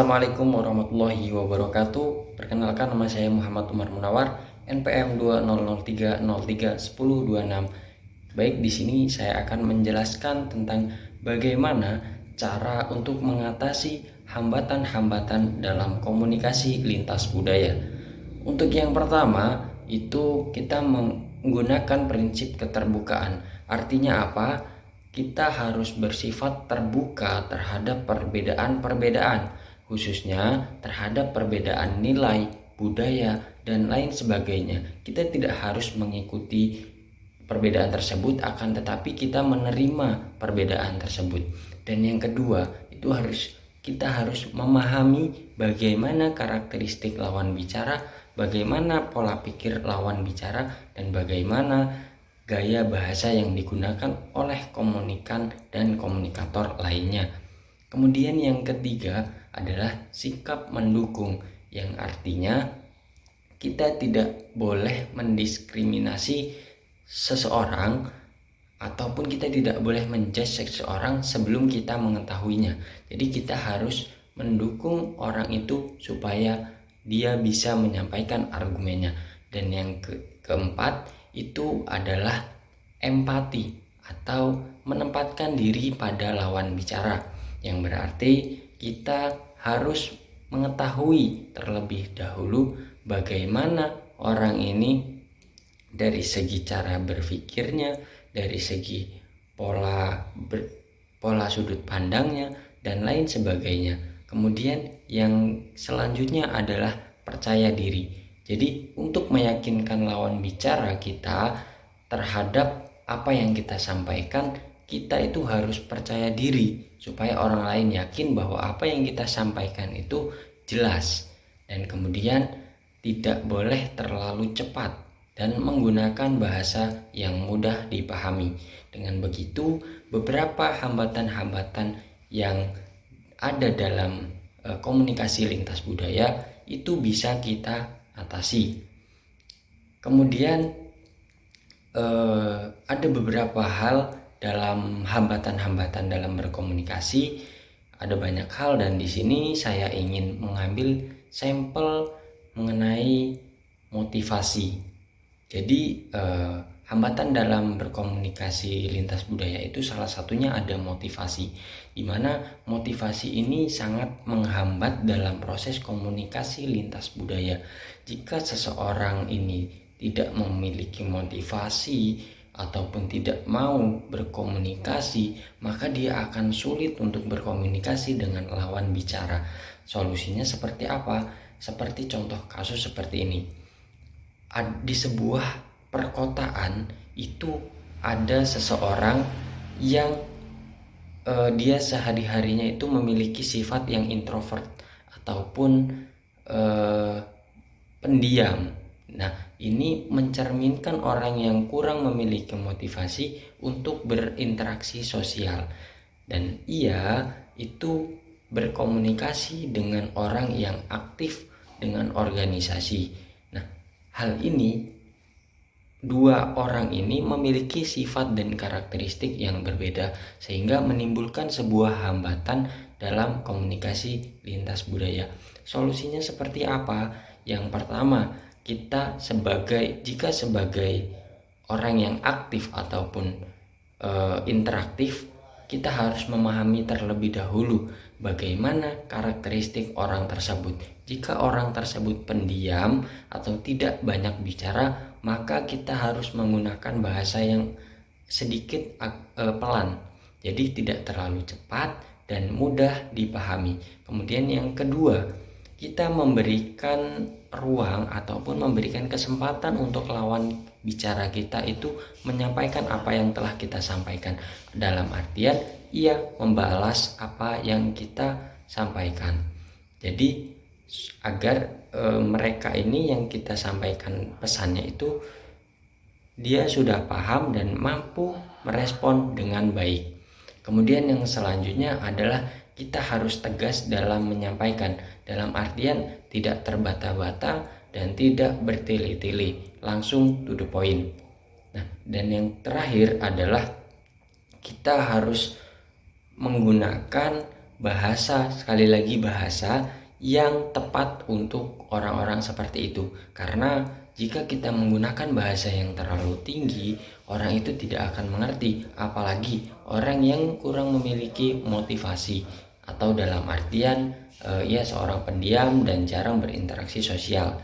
Assalamualaikum warahmatullahi wabarakatuh. Perkenalkan, nama saya Muhammad Umar Munawar, NPM 2003031026. Baik, di sini saya akan menjelaskan tentang bagaimana cara untuk mengatasi hambatan-hambatan dalam komunikasi lintas budaya. Untuk yang pertama, itu kita menggunakan prinsip keterbukaan. Artinya apa? Kita harus bersifat terbuka terhadap perbedaan-perbedaan, khususnya terhadap perbedaan nilai, budaya, dan lain sebagainya. Kita tidak harus mengikuti perbedaan tersebut, akan tetapi kita menerima perbedaan tersebut. Dan yang kedua, itu kita harus memahami bagaimana karakteristik lawan bicara, bagaimana pola pikir lawan bicara, dan bagaimana gaya bahasa yang digunakan oleh komunikan dan komunikator lainnya. Kemudian yang ketiga adalah sikap mendukung, yang artinya kita tidak boleh mendiskriminasi seseorang ataupun kita tidak boleh menjudge seseorang sebelum kita mengetahuinya. Jadi kita harus mendukung orang itu supaya dia bisa menyampaikan argumennya. Dan yang keempat itu adalah empati atau menempatkan diri pada lawan bicara, yang berarti kita harus mengetahui terlebih dahulu bagaimana orang ini dari segi cara berpikirnya, dari segi pola sudut pandangnya, dan lain sebagainya. Kemudian yang selanjutnya adalah percaya diri. Jadi untuk meyakinkan lawan bicara kita terhadap apa yang kita sampaikan, kita itu harus percaya diri supaya orang lain yakin bahwa apa yang kita sampaikan itu jelas. Dan kemudian tidak boleh terlalu cepat dan menggunakan bahasa yang mudah dipahami. Dengan begitu, beberapa hambatan-hambatan yang ada dalam komunikasi lintas budaya itu bisa kita atasi. Kemudian ada beberapa hal dalam hambatan-hambatan dalam berkomunikasi. Ada banyak hal, dan di sini saya ingin mengambil sampel mengenai motivasi. Jadi hambatan dalam berkomunikasi lintas budaya itu salah satunya ada motivasi, di mana motivasi ini sangat menghambat dalam proses komunikasi lintas budaya. Jika seseorang ini tidak memiliki motivasi ataupun tidak mau berkomunikasi, maka dia akan sulit untuk berkomunikasi dengan lawan bicara. Solusinya seperti apa? Seperti contoh kasus seperti ini. Di sebuah perkotaan itu ada seseorang yang dia sehari-harinya itu memiliki sifat yang introvert ataupun pendiam. Nah, ini mencerminkan orang yang kurang memiliki motivasi untuk berinteraksi sosial, dan ia itu berkomunikasi dengan orang yang aktif dengan organisasi. Nah, hal ini, dua orang ini memiliki sifat dan karakteristik yang berbeda, sehingga menimbulkan sebuah hambatan dalam komunikasi lintas budaya. Solusinya seperti apa? Yang pertama, kita jika sebagai orang yang aktif ataupun interaktif, kita harus memahami terlebih dahulu bagaimana karakteristik orang tersebut. Jika orang tersebut pendiam atau tidak banyak bicara, maka kita harus menggunakan bahasa yang sedikit pelan, jadi tidak terlalu cepat dan mudah dipahami. Kemudian yang kedua, kita memberikan ruang ataupun memberikan kesempatan untuk lawan bicara kita itu menyampaikan apa yang telah kita sampaikan, dalam artian ia membalas apa yang kita sampaikan. Jadi agar mereka ini yang kita sampaikan pesannya itu dia sudah paham dan mampu merespon dengan baik. Kemudian yang selanjutnya adalah kita harus tegas dalam menyampaikan, dalam artian tidak terbata-bata dan tidak bertele-tele, langsung to the point. Nah, dan yang terakhir adalah kita harus menggunakan bahasa, sekali lagi bahasa yang tepat untuk orang-orang seperti itu. Karena jika kita menggunakan bahasa yang terlalu tinggi, orang itu tidak akan mengerti, apalagi orang yang kurang memiliki motivasi atau dalam artian ia seorang pendiam dan jarang berinteraksi sosial.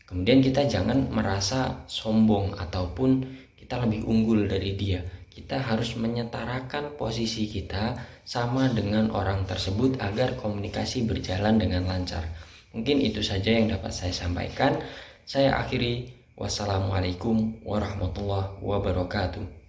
Kemudian kita jangan merasa sombong ataupun kita lebih unggul dari dia. Kita harus menyetarakan posisi kita sama dengan orang tersebut agar komunikasi berjalan dengan lancar. Mungkin itu saja yang dapat saya sampaikan. Saya akhiri. Wassalamualaikum warahmatullahi wabarakatuh.